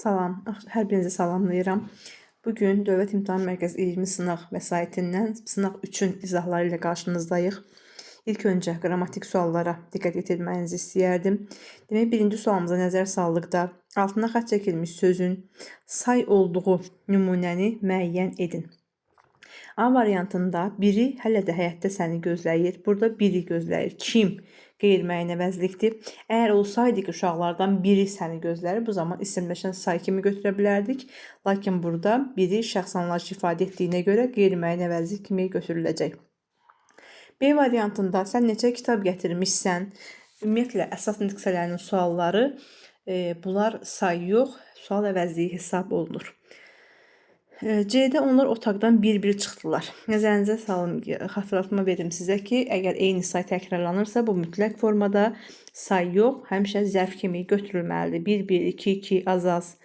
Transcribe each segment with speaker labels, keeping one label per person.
Speaker 1: Salam, hər birinizi salamlayıram. Bugün Dövlət İmtahan Mərkəzi 20 sınaq vəsaitindən sınaq 3-ün izahları ilə qarşınızdayıq. İlk öncə qrammatik suallara diqqət yetirməyinizi istəyərdim. Demək, birinci sualımıza nəzər saldıqda altına xətt çəkilmiş sözün say olduğu nümunəni müəyyən edin. A variantında biri hələ də həyətdə səni gözləyir. Burada biri gözləyir. Kim? Qeyri-müəyyən əvəzlikdir. Əgər olsaydı ki, uşaqlardan biri səni gözləyir, bu zaman isimləşən say kimi götürə bilərdik. Lakin burada biri şəxsanlaşıq ifadə etdiyinə görə qeyri-müəyyən əvəzlik kimi götürüləcək. B variantında sən neçə kitab gətirmişsən? Ümumiyyətlə, əsas nüsxələrinin sualları, bunlar say yox, sual əvəzliyi hesab olunur. C'də onlar otaqdan bir-bir çıxdılar. Nəzərinizə salın, xatırlatma verim sizə ki, əgər eyni say təkrarlanırsa, bu mütləq formada say yox, həmişə zərf kimi götürülməlidir. 1, 1, 2, 2, az-az.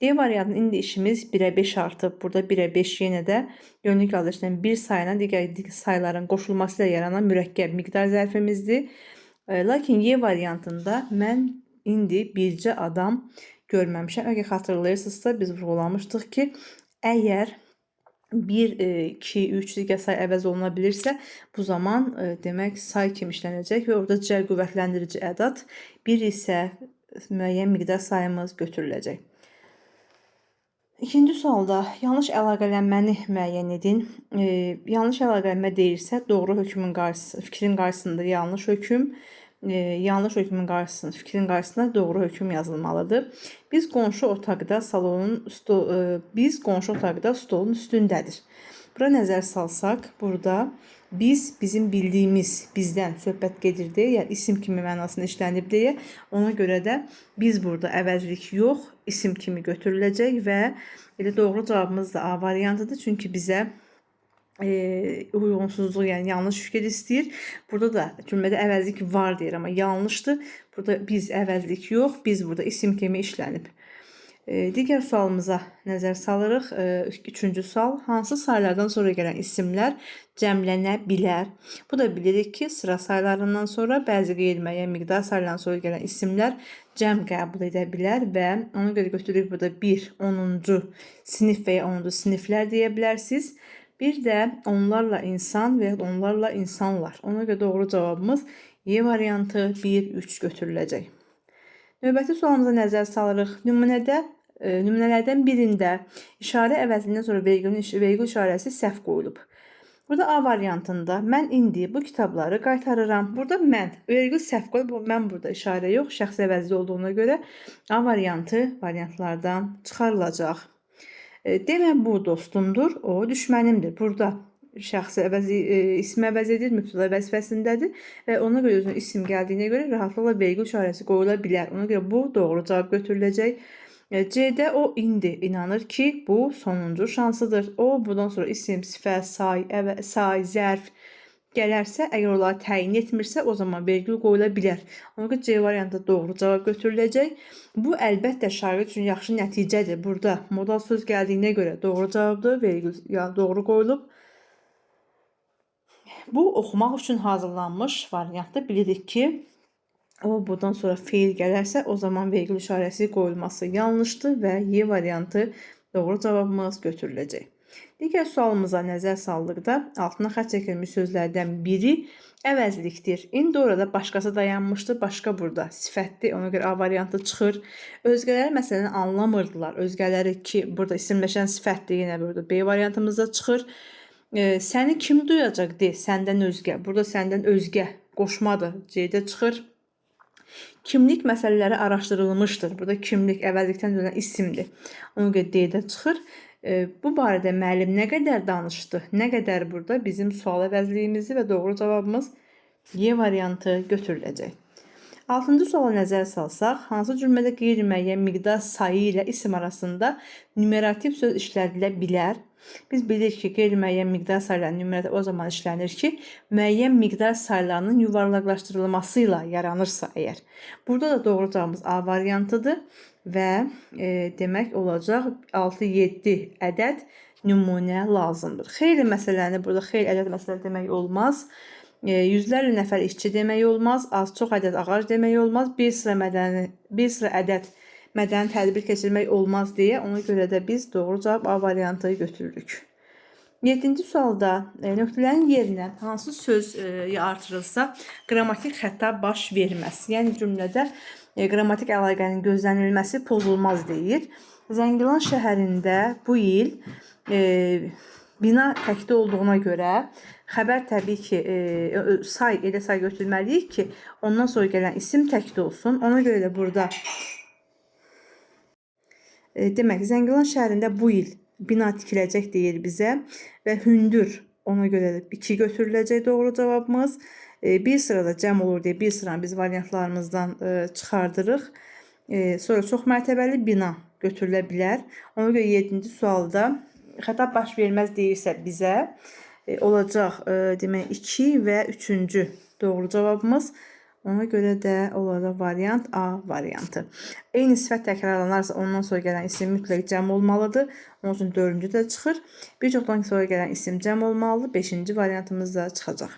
Speaker 1: D variantının indi işimiz 1-ə 5 artıb. Burada 1-ə 5 yenə də yönlük alışdan bir sayına digər sayların qoşulması ilə yaranan mürəkkəb miqdar zərfimizdir. Lakin Y variantında mən indi bircə adam görməmişəm. Əgər xatırlayırsınızsa, biz vurğulamışdıq ki, əgər 1, 2, 3 digər say əvəz oluna bilirsə, bu zaman demək say kimi işlənəcək və orada cər qüvvətlendirici ədad, 1 isə müəyyən miqdar sayımız götürüləcək. İkinci sualda yanlış əlaqələnməni müəyyən edin. Yanlış əlaqələnmə deyirsə, doğru hökmün qarşısında, fikrin qarşısında yanlış hökm, yanlış hökmün qarşısında, fikrin qarşısında doğru hökm yazılmalıdır. Biz qonşu otaqda stolun üstündədir. Bura nəzər salsaq, burada biz, bizim bildiyimiz, bizdən söhbət gedir deyə, yəni isim kimi mənasını işlənib deyə, ona görə də biz burada əvəzlik yox, isim kimi götürüləcək və elə doğru cavabımız da A variantıdır. Çünki bizə uyğunsuzluq, yəni yanlış fikir istəyir. Burada da cümlədə əvəzlik var deyir, amma yanlışdır. Burada biz əvəzlik yox, biz burada isim kimi işlənib. Digər sualımıza nəzər salırıq. Üçüncü sual, hansı saylardan sonra gələn isimlər cəmlənə bilər? Bu da bilirik ki, sıra saylarından sonra bəzi qeyri-müəyyən miqdar saylarından sonra gələn isimlər cəm qəbul edə bilər və ona görə götürürük burada 1, 10-cu sinif və ya 10-cu siniflər deyə bilərsiniz. Bir də onlarla insan və ya onlarla insanlar. Ona görə doğru cavabımız Y variantı 1, 3 götürüləcək. Növbəti sualımıza nəzər salırıq. Nümunələrdən birində işarə əvəzindən sonra vergül işarəsi səhv qoyulub. Burada A variantında mən indi bu kitabları qaytarıram. Burada mən, vergül səhv qoyulub, mən burada işarə yox, şəxs əvəzli olduğuna görə A variantı variantlardan çıxarılacaq. Deməm bu dostumdur, o düşmənimdir. Burada şəxs ismi əvəz edir, mübtəda vəzifəsindədir və ona görə özünə isim gəldiyinə görə rahatlıqla vergül işarəsi qoyula bilər. Ona görə bu doğru cavab götürüləcək. C'də o indi inanır ki, bu sonuncu şansıdır. O, bundan sonra isim, sifət, say, zərf gələrsə, əgər onları təyin etmirsə, o zaman vergül qoyula bilər. Ona görə C variantı doğru cavab götürüləcək. Bu, əlbəttə, şagird üçün yaxşı nəticədir. Burada modal söz gəldiyinə görə doğru cavabdır, vergül doğru qoyulub. Bu, oxumaq üçün hazırlanmış variantda bilirik ki, o, buradan sonra feil gələrsə, o zaman vergül işarəsi qoyulması yanlışdır və Y variantı doğru cavabımız götürüləcək. Digər sualımıza nəzər saldıqda altına xətt çəkilmiş sözlərdən biri əvəzlikdir. İndi orada başqası dayanmışdı, başqa burada sifətdir. Ona görə A variantı çıxır. Özgələri məsələni anlamırdılar. Özgələri ki, burada isimləşən sifətdir, yenə burada B variantımızda çıxır. Səni kim duyacaq de, səndən özgə. Burada səndən özgə qoşmadır, C-də çıxır. Kimlik məsələləri araşdırılmışdır. Burada kimlik əvəzlikdən dönən isimdir. Ona görə D-də çıxır. Bu barədə müəllim nə qədər danışdı, nə qədər burada bizim sual əvəzliyimizi və doğru cavabımız Y variantı götürüləcək. 6-cı suala nəzər salsaq, hansı cümlədə qeyri-müəyyən miqdar sayı ilə isim arasında numerativ söz işlədilə bilər? Biz bilirik ki, qeyri-müəyyən miqdar saylarının numerativ o zaman işlənir ki, müəyyən miqdar saylarının yuvarlaqlaşdırılması ilə yaranırsa əgər. Burada da doğru cavabımız A variantıdır və demək olacaq 6-7 ədəd nümunə lazımdır. Xeyli məsələni, burada xeyli ədəd məsələ demək olmaz. Yüzlərlə nəfər işçi demək olmaz. Az çox ədəd ağac demək olmaz. Bir sıra ədəd mədəni tədbir keçirmək olmaz deyə, ona görə də biz doğru cavab A variantı götürürük. 7-ci sualda nöqtələrin yerinə hansı söz artırılsa qrammatik xəta baş verməz. Yəni cümlədə qrammatik əlaqənin gözlənilməsi pozulmaz deyir. Zəngilan şəhərində bu il bina təkdə olduğuna görə xəbər təbii ki, elə say götürməliyik ki, ondan sonra gələn isim təkdə olsun. Ona görə də burada demək, Zəngilan şəhərində bu il bina tikiləcək deyir bizə və hündür, ona görə də 2 götürüləcək doğru cavabımız. Bir sırada cəm olur deyə bir sıranı biz variantlarımızdan çıxardırıq. Sonra çox mərtəbəli bina götürülə bilər. Ona görə 7-ci sualda xəta baş verməz deyirsə bizə olacaq demək 2 və 3-cü doğru cavabımız. Ona görə də olaraq variant A variantı. Eyni sifət təkrarlanarsa ondan sonra gələn isim mütləq cəm olmalıdır. Onun üçün 4-cü də çıxır. Bir çoxdan sonra gələn isim cəm olmalıdır. 5-ci variantımız da çıxacaq.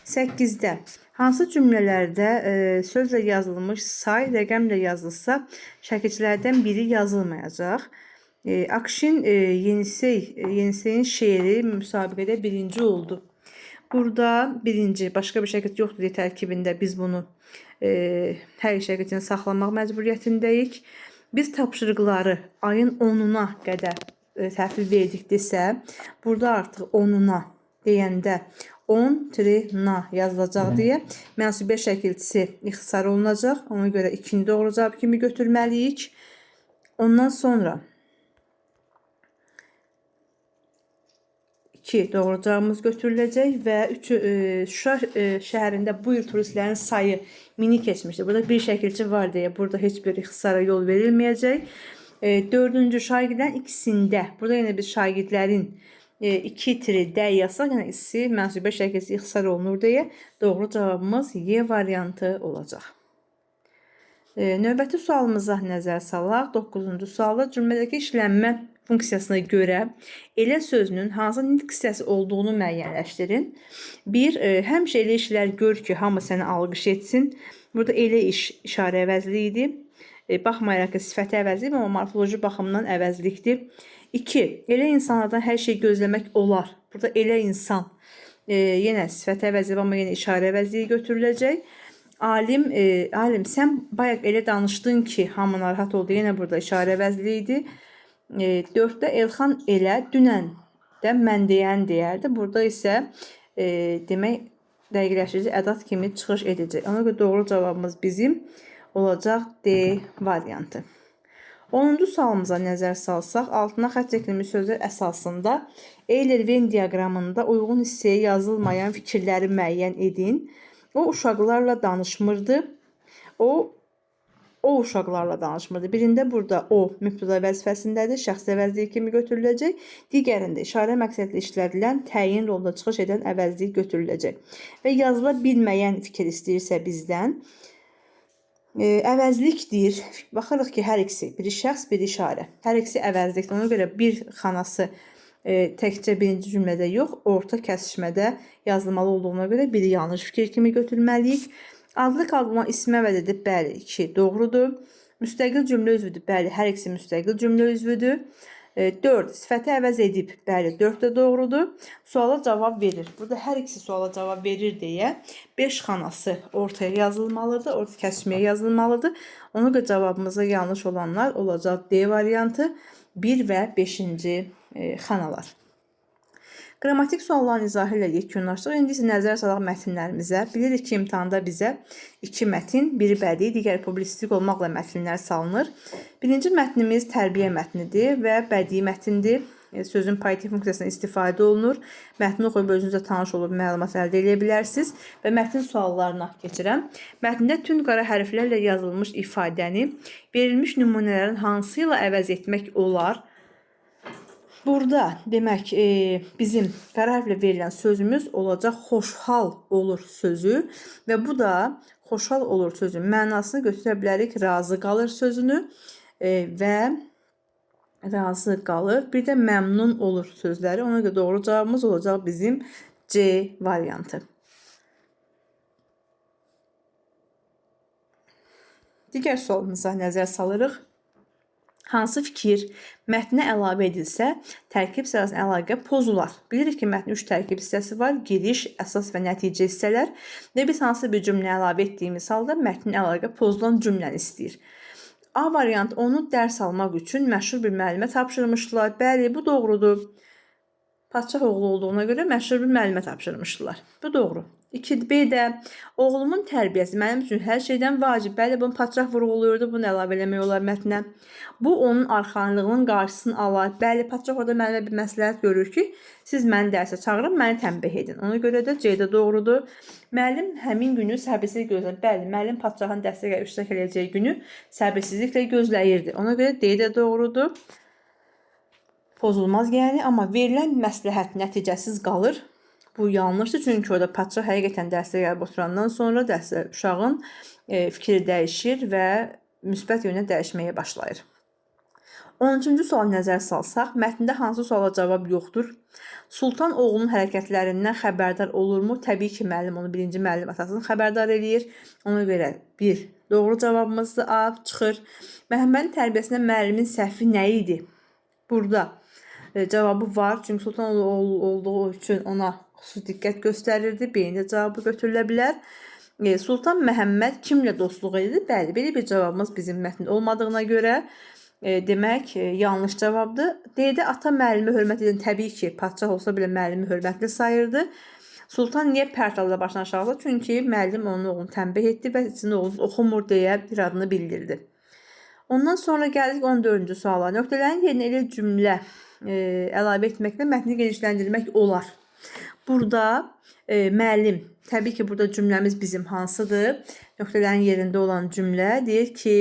Speaker 1: 8-də hansı cümlələrdə sözlə yazılmış say rəqəmlə yazılsa şəkilçilərdən biri yazılmayacaq? Akşin Yenisey'in şeiri müsabiqədə birinci oldu. Burada birinci, başqa bir şəkil yoxdur deyə tərkibində biz bunu hər şəkilini saxlamaq məcburiyyətindəyik. Biz tapşırıqları ayın 10-una qədər təhvil verdik desə, burada artıq 10-una deyəndə 10-na yazılacaq deyə mənsubiyyət şəkilçisi ixtisar olunacaq. Ona görə 2-ci doğru cavab kimi götürməliyik. Ondan sonra 2 doğru cavabımız götürüləcək və Şuşa şəhərində bu il turistlərin sayı mini keçmişdir. Burada bir şəkilçi var deyə burada heç bir ixtisara yol verilməyəcək. 4-cü şagirdlərin ikisində, burada yenə biz şagirdlərin 2-D yazsaq, yəni ikisi mənsubiyyət şəkilçisi ixtisar olunur deyə doğru cavabımız Y variantı olacaq. Növbəti sualımıza nəzər salaq. 9-cu sualda cümlədəki işlənmə funksiyasına görə elə sözünün hansı nitq hissəsi olduğunu müəyyənləşdirin. 1. Həmişə elə işlər gör ki, hamı səni alqış etsin. Burada elə iş işarə əvəzli idi. Baxmayaraq ki, sifəti əvəzli, amma morfoloji baxımdan əvəzlikdir. 2. Elə insanlardan hər şey gözləmək olar. Burada elə insan yenə sifəti əvəzli, amma yenə işarə əvəzliyi götürüləcək. Alim, sən bayaq elə danışdın ki, hamı narahat oldu. Yenə burada işarə əvəzli idi. 4-də Elxan elə dünən də mən deyən deyərdi. Burada isə demək dəqiqləşdirici ədat kimi çıxış edəcək. Ona görə doğru cavabımız bizim olacaq D variantı. 10-cu sualımıza nəzər salsaq, altına xətt çəkilmiş sözlər əsasında Eyler-Venn diaqramında uyğun hissəyə yazılmayan fikirləri müəyyən edin. O uşaqlarla danışmırdı. O uşaqlarla danışmırdı. Birində burada o mübtəda vəzifəsindədir, şəxsi əvəzliyi kimi götürüləcək. Digərində işarə məqsədli işlədilən təyin rolda çıxış edən əvəzlik götürüləcək. Və yazıla bilməyən fikir istəyirsə bizdən əvəzlikdir. Baxırıq ki, hər ikisi biri şəxs, biri işarə. Hər ikisi əvəzlikdir. Ona görə bir xanası təkcə birinci cümlədə yox, orta kəsişmədə yazılmalı olduğuna görə biri yanlış fikir kimi götürməliyik. Adlı qalma ismi əvəz edib, bəli, 2 doğrudur. Müstəqil cümlə üzvüdür, bəli, hər ikisi müstəqil cümlə üzvüdür. 4 sifəti əvəz edib, bəli, 4 də doğrudur. Suala cavab verir. Burada hər ikisi suala cavab verir deyə 5 xanası ortaya yazılmalıdır, orta kəsişməyə yazılmalıdır. Ona görə cavabımıza yanlış olanlar olacaq D variantı, 1 və 5-ci xanalar. Qrammatik sualların izahı ilə yekunlaşdıq. İndi isə nəzər salaq mətnlərimizə. Bilirik ki, imtahanda bizə 2 mətin, biri bədii, digəri publisistik olmaqla mətnlər salınır. Birinci mətnimiz tərbiyə mətnidir və bədii mətndir. Sözün poetik funksiyasına istifadə olunur. Mətni oxuyub özünüzlə tanış olub məlumat əldə edə bilərsiniz və mətn suallarına keçirəm. Mətndə tünd qara hərflərlə yazılmış ifadəni verilmiş nümunələrin hansı ilə əvəz etmək olar? Burada demək bizim qara hərflə verilən sözümüz olacaq xoşhal olur sözü və bu da xoşhal olur sözün mənasını götürə bilərik razı qalır sözünü və razı qalır. Bir də məmnun olur sözləri. Ona görə doğru cavabımız olacaq bizim C variantı. Digər sualımıza nəzər salırıq. Hansı fikir mətnə əlavə edilsə, tərkib sırasına əlaqə pozular. Bilirik ki, mətnin 3 tərkib hissəsi var. Giriş, əsas və nəticə hissələr. Və biz hansı bir cümlə əlavə etdiyimiz halda mətnin əlaqə pozulan cümləni istəyir. A variantı onu dərs almaq üçün məşhur bir müəllimə tapşırmışdılar. Bəli, bu doğrudur. Padşah oğlu olduğuna görə məşhur bir müəllimə tapşırmışdılar. Bu doğru. 2B-də oğlumun tərbiyəsi mənim üçün hər şeydən vacib. Bəli, bunu padşah vurğulayırdı, bunu əlavə eləmək olar mətnə. Bu onun arxayınlığının qarşısını alar. Bəli, padşah orada müəllimə bir məsləhət görür ki, siz məni dərsə çağırın, məni tənbih edin. Ona görə də C-də doğrudur. Müəllim həmin günü səbirsizliklə gözləyir. Bəli, müəllim padşahın dərsdə iştirak edəcəyi günü səbirsizliklə gözləyirdi. Ona görə D-də doğrudur. Pozulmaz yəni, amma verilən məsləhət nəticəsiz qalır. Bu yanlışdır, çünki orada padşah həqiqətən dərsdə gəlib oturandan sonra dərsdə uşağın fikri dəyişir və müsbət yönə dəyişməyə başlayır. 13-cü sual nəzər salsaq, mətndə hansı suala cavab yoxdur? Sultan oğlunun hərəkətlərindən xəbərdar olurmu? Təbii ki, müəllim onu birinci müəllim atasını xəbərdar eləyir. Ona görə 1 doğru cavabımızdır, A çıxır. Məhəmmədin tərbiyəsində müəllimin səhvi nə idi? Burada cavabı var, çünki sultan olduğu üçün ona xüsusi diqqət göstərirdi. B-də cavabı götürülə bilər. Sultan Məhəmməd kimlə dostluq edirdi? Bəli, belə bir cavabımız bizim mətndə olmadığına görə demək yanlış cavabdır. D-də ata müəllimi hörmət edən, təbii ki, padşah olsa belə müəllimi hörmətli sayırdı. Sultan niyə pərtalda başını aşağıda? Çünki müəllim onun oğlunu tənbih etdi və sizin oğlunuz oxumur deyə bir adını bildirdi. Ondan sonra gəldik 14-cü suala. Nöqtələrin yerinə elə cümlə əlavə etməklə mətni genişləndirmək olar. Burada müəllim, təbii ki, burada cümləmiz bizim hansıdır? Nöqtələrin yerində olan cümlə deyir ki,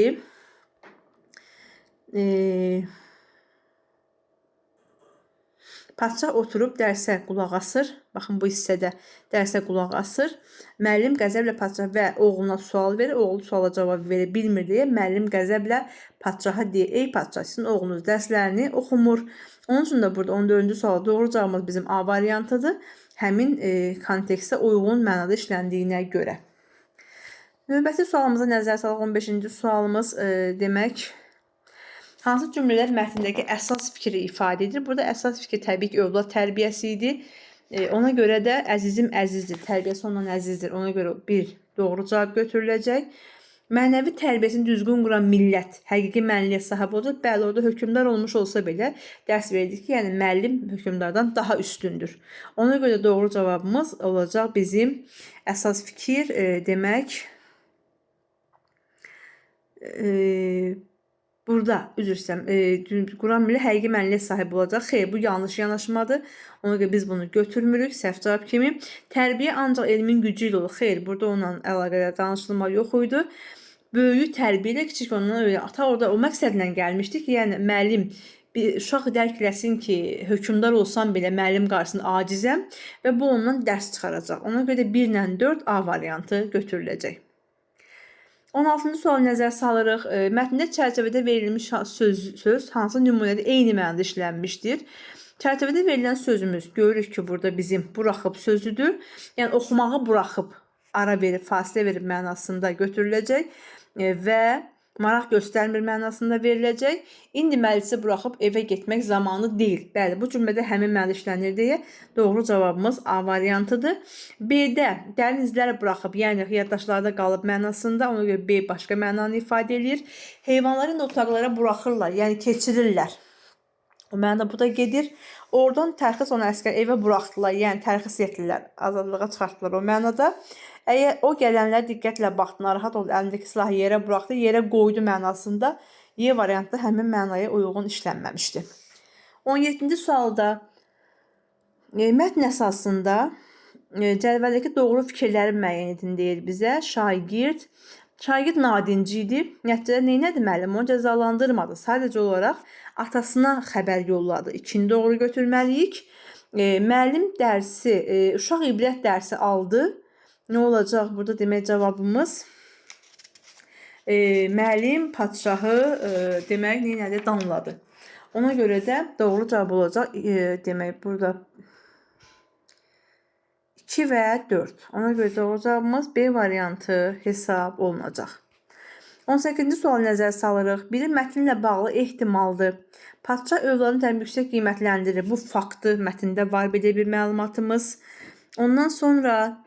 Speaker 1: padşah oturub dərsə qulaq asır. Baxın, bu hissədə dərsə qulaq asır. Müəllim qəzəblə padşah və oğluna sual verir. Oğlu suala cavab verə bilmir deyə müəllim qəzəblə padşaha deyir: ey padşah, sizin oğlunuz dərslərini oxumur. Onun üçün də burada 14-cü suala doğru cavabımız bizim A variantıdır. Həmin kontekstə uyğun mənada işləndiyinə görə. Növbəti sualımıza nəzər salaq. 15-ci sualımız demək, hansı cümlələr mətndəki əsas fikri ifadə edir? Burada əsas fikir təbii ki, övlad tərbiyəsi idi. Ona görə də əzizim əzizdir, tərbiyəsi ondan əzizdir. Ona görə bir doğru cavab götürüləcək. Mənəvi tərbiyəsini düzgün quran millət həqiqi mənliyə sahib olacaq. Bəli, orada hökmdar olmuş olsa belə dərs verdik ki, yəni müəllim hökmdardan daha üstündür. Ona görə doğru cavabımız olacaq bizim əsas fikir demək. Burada, üzr istəyirəm, quran millət həqiqi mənliyə sahib olacaq. Xeyr, bu yanlış yanaşmadır. Ona görə biz bunu götürmürük, səhv cavab kimi. Tərbiyə ancaq elmin gücü ilə olur. Xeyr, burada onunla əlaqədə danışılma yox idi. Böyüyü tərbiyə ilə, kiçik ondan öyle. Ata orada o məqsədlə gəlmişdi ki, yəni müəllim bir uşaq dərk eləsin ki, hökmdar olsam belə müəllim qarşısında acizəm və bu ondan dərs çıxaracaq. Ona görə də 1 ilə 4 A variantı götürüləcək. 16-cı sual nəzər salırıq. Mətndə çərçivədə verilmiş söz hansı nümunədə eyni mənada işlənmişdir? Çərçivədə verilən sözümüz görürük ki, burada bizim buraxıb sözüdür. Yəni oxumağı buraxıb, ara verib, fasilə verib mənasında götürüləcək və maraq göstərmir mənasında veriləcək. İndi məclisi buraxıb evə getmək zamanı deyil. Bəli, bu cümlədə həmin məna işlənir deyə doğru cavabımız A variantıdır. B-də dərin izlər buraxıb, yəni yaddaşlarda qalıb mənasında, ona görə B başqa mənanı ifadə edir. Heyvanları otaqlara buraxırlar, yəni keçirirlər. O mənada bu da gedir. Oradan tərxis onu əskər evə buraxdılar, yəni tərxis etdilər, azadlığa çıxartdılar o mənada. Əgər o gələnlər diqqətlə baxdı, narahat oldu, əlindəki silahı yerə buraxdı, yerə qoydu mənasında Y variantda həmin mənaya uyğun işlənməmişdir. 17-ci sualda mətn əsasında cədvəldəki doğru fikirləri müəyyən edin deyir bizə. Şagird nadinci idi. Nəticədə neynədi müəllim? Onu cəzalandırmadı. Sadəcə olaraq atasına xəbər yolladı. 2-ni doğru götürməliyik. Müəllim dərsi, uşaq ibrət dərsi aldı. Nə olacaq burada demək cavabımız? Müəllim padşahı demək neynədi? Danladı. Ona görə də doğru cavab olacaq. Demək burada 2 və 4. Ona görə doğru cavabımız B variantı hesab olunacaq. 18-ci sual nəzərə salırıq. Biri mətnlə bağlı ehtimaldır. Padşah övladını təbii yüksək qiymətləndirir. Bu faktı mətndə var belə bir məlumatımız. Ondan sonra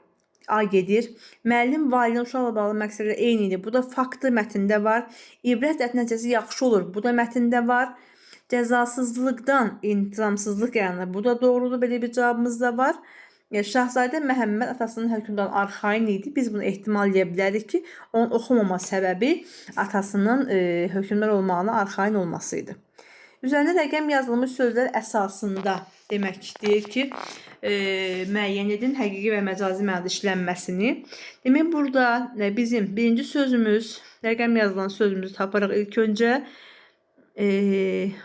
Speaker 1: A gedir. Müəllim valideyn uşaqla bağlı məqsədlə eyni idi. Bu da faktı mətndə var. İbrət nəticəsi yaxşı olur. Bu da mətndə var. Cəzasızlıqdan intizamsızlıq yaranır. Bu da doğrudur. Belə bir cavabımız da var. Şahzadə Məhəmməd atasının hökmündən arxain idi. Biz bunu ehtimal edə bilərik ki, onun oxumama səbəbi atasının hökmdar olmağına arxain olması idi. Üzərində rəqəm yazılmış sözlər əsasında demək deyir ki, müəyyən edin həqiqi və məcazi mənada işlənməsini. Demək, burada bizim birinci sözümüz, rəqəm yazılan sözümüzü taparıq ilk öncə.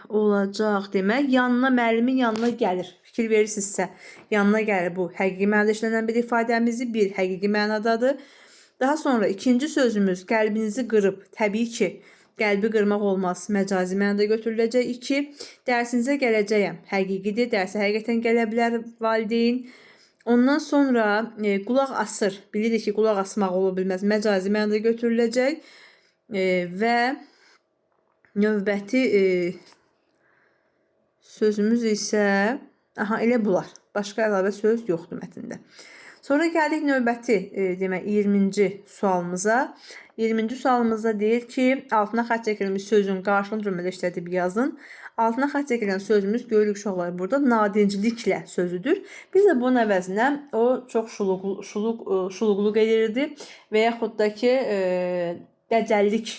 Speaker 1: Olacaq demək, yanına, müəllimin yanına gəlir. Fikir verirsinizsə, yanına gəlir. Bu həqiqi mənada işlənən bir ifadəmizi bir həqiqi mənadadır. Daha sonra ikinci sözümüz qəlbinizi qırıb. Təbii ki, qəlbi qırmaq olmaz. Məcazi mənada götürüləcək. 2. Dərsinizə gələcəyəm. Həqiqidir. Dərsə həqiqətən gələ bilər valideyn. Ondan sonra qulaq asır. Bilirik ki, qulaq asmaq ola bilməz. Məcazi mənada götürüləcək. Və növbəti sözümüz isə elə bunlar. Başqa əlavə söz yoxdur mətndə. Sonra gəldik növbəti demək 20-ci sualımıza. 20-ci sualımızda deyir ki, altına xətt çəkilmiş sözün qarşılığını cümlədə işlədib yazın. Altına xətt çəkilən sözümüz görürük uşaqlar burada nadincliklə sözüdür. Biz də bunun əvəzinə o çox şuluqluq edirdi və yaxud da ki dəcəllik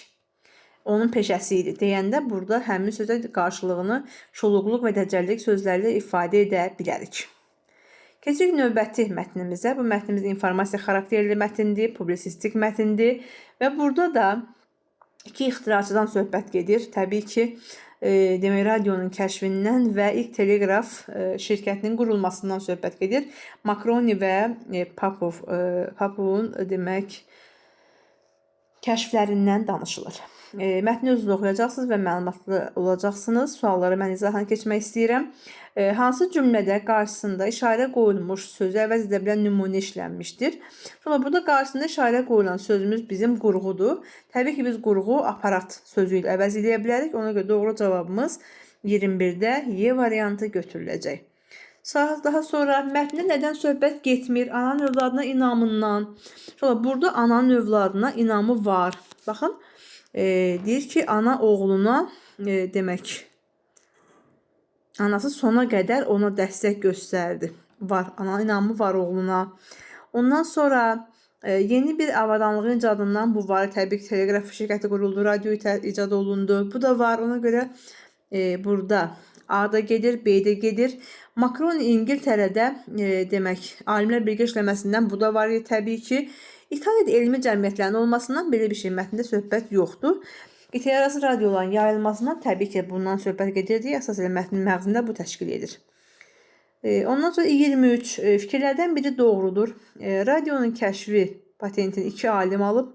Speaker 1: onun peşəsi idi deyəndə burada həmin sözə qarşılığını şuluqluq və dəcəllik sözlərlə ifadə edə bilərik. Keçirik növbəti mətnimizə. Bu mətnimiz informasiya xarakterli mətindir, publisistik mətindir və burada da iki ixtiraçıdan söhbət gedir. Təbii ki, demək radionun kəşfindən və ilk teleqraf şirkətinin qurulmasından söhbət gedir. Makroni və Popovun demək kəşflərindən danışılır. Mətni özünüz oxuyacaqsınız və məlumatlı olacaqsınız. Sualları mən izahına keçmək istəyirəm. Hansı cümlədə qarşısında işarə qoyulmuş sözü əvəz edə bilən nümunə işlənmişdir? Sonra burada qarşısında işarə qoyulan sözümüz bizim qurğudur. Təbii ki, biz qurğu aparat sözü ilə əvəz edə bilərik. Ona görə doğru cavabımız 21-də Y variantı götürüləcək. Daha sonra mətndə nədən söhbət getmir? Ananın övladına inamından. Sonra burada ananın övladına inamı var. Baxın, deyir ki, ana oğluna demək, anası sona qədər ona dəstək göstərdi. Var, ana inamı var oğluna. Ondan sonra yeni bir avadanlığın icadından bu var. Təbii ki, teleqraf şirkəti quruldu, radio icad olundu. Bu da var. Ona görə burada A-da gedir, B-də gedir. Makroni İngiltərədə demək, alimlər birgə işləməsindən bu da var. Təbii ki, İtaliyada elmi cəmiyyətlərin olmasından belə bir şey mətndə söhbət yoxdur. İtiyarası radioların yayılmasından təbii ki, bundan söhbət gedirdi. Əsas elə mətnin məğzində bu təşkil edir. Ondan sonra 23. Fikirlərdən biri doğrudur. Radionun kəşfi patentini 2 alim alıb.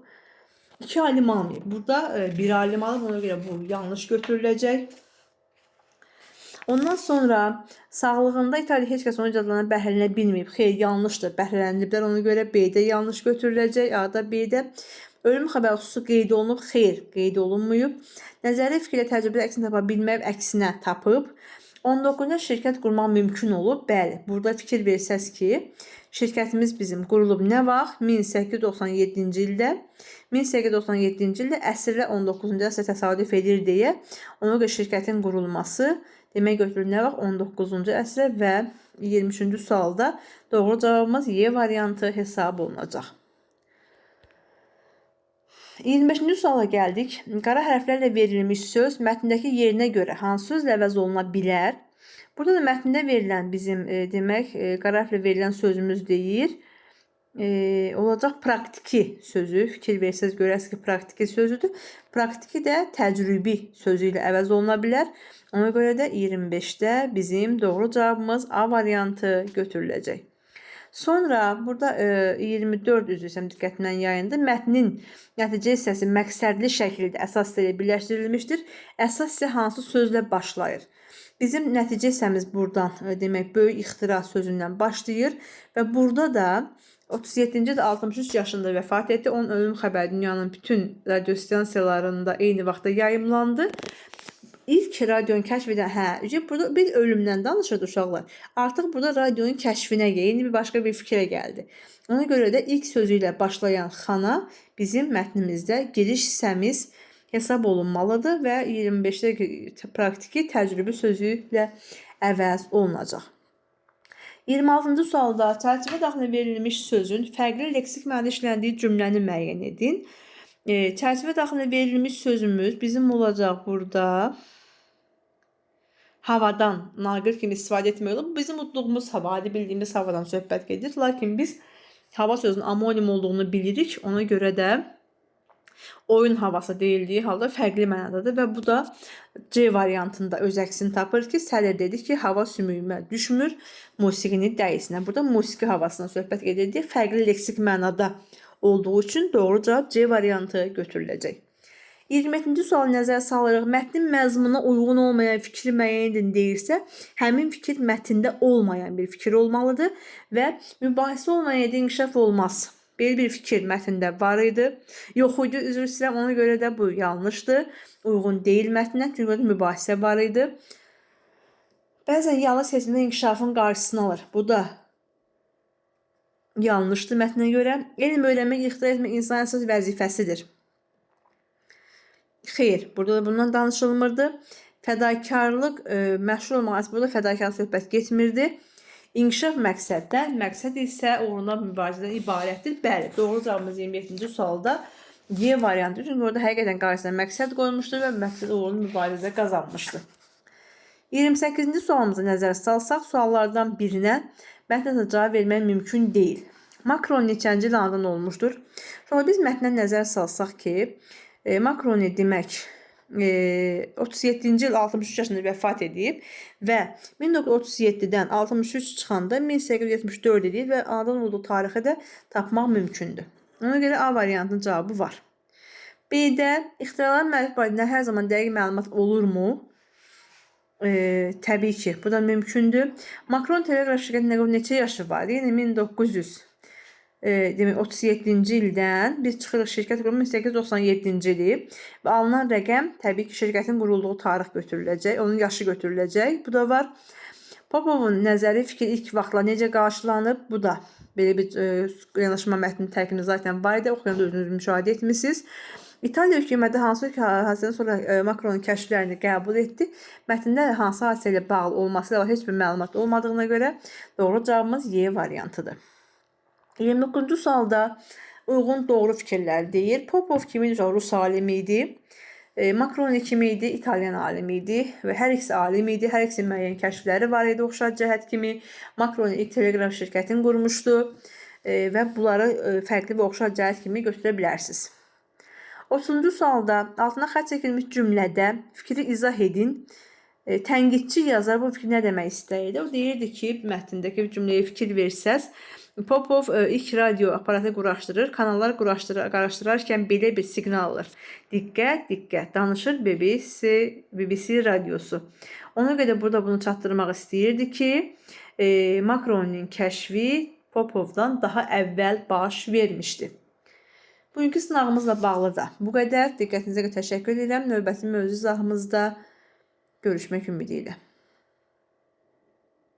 Speaker 1: 2 alim almayıb. Burada 1 alim alıb. Ona görə bu yanlış götürüləcək. Ondan sonra sağlığında İtaliya heç kəs onun icadlarına bəhrələnə bilməyib. Xeyr, yanlışdır. Bəhrələniblər. Ona görə B-də yanlış götürüləcək. A-da B-də. Ölüm xəbəri xüsusi qeyd olunub. Xeyr, qeyd olunmayıb. Nəzəri fikirlə təcrübədə əksini tapa bilməyib, əksinə tapıb. 19-da şirkət qurmaq mümkün olub. Bəli, burada fikir versəz ki, şirkətimiz bizim qurulub nə vaxt? 1897-ci ildə. 1897-ci ildə əsrlə 19-cu əsrə təsadüf edir deyə. Ona görə şirkətin qurulması demək götürülür nə vaxt? 19-cu əsrə və 23-cü sualda doğru cavabımız Y variantı hesab olunacaq. 25-ci suala gəldik. Qara hərflərlə verilmiş söz mətndəki yerinə görə hansı sözlə əvəz oluna bilər? Burada da mətndə verilən bizim demək qara hərflə verilən sözümüz deyir. Olacaq praktiki sözü. Fikir versəz görərsiniz ki, praktiki sözüdür. Praktiki də təcrübi sözü ilə əvəz oluna bilər. Ona görə də 25-də bizim doğru cavabımız A variantı götürüləcək. Sonra burada 24 üzrüsəm diqqətlə yayındı. Mətnin nəticə hissəsi məqsədli şəkildə əsas ilə birləşdirilmişdir. Əsas isə hansı sözlə başlayır? Bizim nəticə hissəmiz buradan demək böyük ixtira sözündən başlayır və burada da 37-ci ildə 63 yaşında vəfat etdi. Onun ölüm xəbəri dünyanın bütün radio stansiyalarında eyni vaxtda yayımlandı. İlk radionu kəşf edən, burada bir ölümdən danışırdı uşaqlar. Artıq burada radionun kəşfinə, yeni başqa bir fikrə gəldi. Ona görə də ilk sözü ilə başlayan xana bizim mətnimizdə giriş hissəmiz hesab olunmalıdır və 25-də praktiki təcrübə sözü ilə əvəz olunacaq. 26-cı sualda çərçivə daxilində verilmiş sözün fərqli leksik mənada işləndiyi cümləni müəyyən edin. Çərçivə daxilində verilmiş sözümüz bizim olacaq burada. Havadan naqil kimi istifadə etmək olur. Bizim utduğumuz hava, adi bildiyimiz havadan söhbət gedir. Lakin biz hava sözünün amonim olduğunu bilirik. Ona görə də oyun havası deyildiyi halda fərqli mənadadır və bu da C variantında öz əksini tapır ki, Səlir dedi ki, hava sümüyümə düşmür, musiqini dəyisinə. Burada musiqi havasından söhbət gedir. Fərqli leksik mənada olduğu üçün doğru cavab C variantı götürüləcək. 27-ci sual nəzərə salırıq. Mətnin məzmununa uyğun olmayan fikri müəyyən edin deyirsə, həmin fikir mətndə olmayan bir fikir olmalıdır və mübahisə olmayan yerdə inkişaf olmaz. Belə bir fikir mətndə var idi. Yox idi, üzr istəyirəm, ona görə də bu yanlışdır. Uyğun deyil mətnə, çünki orada mübahisə var idi. Bəzən yanlış seçimdə inkişafın qarşısını alır. Bu da yanlışdır mətnə görə. Elm öyrənmək, ixtira etmək insan əsas vəzifəsidir. Xeyr, burada da bundan danışılmırdı. Fədakarlıq, məşhur olmaq, burada fədakarlıq söhbət getmirdi. İnkişaf məqsəddən, məqsəd isə uğruna mübarizədən ibarətdir. Bəli, doğru cavabımız 27-ci sualda Y variantı. Çünki orada həqiqətən qarşısına məqsəd qoymuşdur və məqsəd uğruna mübarizə qazanmışdır. 28-ci sualımıza nəzər salsaq, suallardan birinə mətnə cavab vermək mümkün deyil. Makron neçənci il anadan olmuşdur? Sonra biz mətnə nəzər salsaq ki, Makroni demək 37-ci il 63 yaşında vəfat edib və 1937-dən 63 çıxanda 1874 edib və anadan olduğu tarixi də tapmaq mümkündür. Ona görə A variantının cavabı var. B-də ixtiraların müəllif barədə hər zaman dəqiq məlumat olurmu? Təbii ki, bu da mümkündür. Makron teleqraf şirkətində neçə yaşı var? Yəni 1937-ci ildən biz çıxırıq şirkət qrupu 1897-ci ili və alınan rəqəm təbii ki, şirkətin qurulduğu tarix götürüləcək, onun yaşı götürüləcək. Bu da var. Popovun nəzəri fikir ilk vaxtlar necə qarşılanıb? Bu da belə bir yanaşma mətninin tərkibində zaten var idi. Oxuyanda özünüz müşahidə etmişsiniz. İtaliya hökuməti hansı hadisədən sonra Makronun kəşflərini qəbul etdi? Mətndə hansı hadisə ilə bağlı olması ilə heç bir məlumat olmadığına görə doğru cavabımız Y variantıdır. 29-cu sualda uyğun doğru fikirlər deyir. Popov kimi Rus alimi idi. Makroni kimi idi, İtalyan alimi idi və hər ikisi alim idi. Hər ikisi müəyyən kəşfləri var idi oxşar cəhət kimi. Makroni ilk teleqraf şirkətini qurmuşdu və bunları fərqli və oxşar cəhət kimi götürə bilərsiniz. 30-cu sualda altına xətt çəkilmiş cümlədə fikri izah edin. Tənqidçi yazar bu fikir nə demək istəyirdi? O deyirdi ki, mətndəki cümləyə fikir versəz, Popov ilk radio aparatı quraşdırır, kanallar quraşdırarkən belə bir siqnal alır. Diqqət, diqqət, danışır BBC radiosu. Ona görə burada bunu çatdırmaq istəyirdi ki, Makronun kəşfi Popovdan daha əvvəl baş vermişdi. Bugünkü sınavımızla bağlı da bu qədər. Diqqətinizə görə təşəkkür edirəm. Növbəti mövzu izahımızda görüşmək ümidi ilə.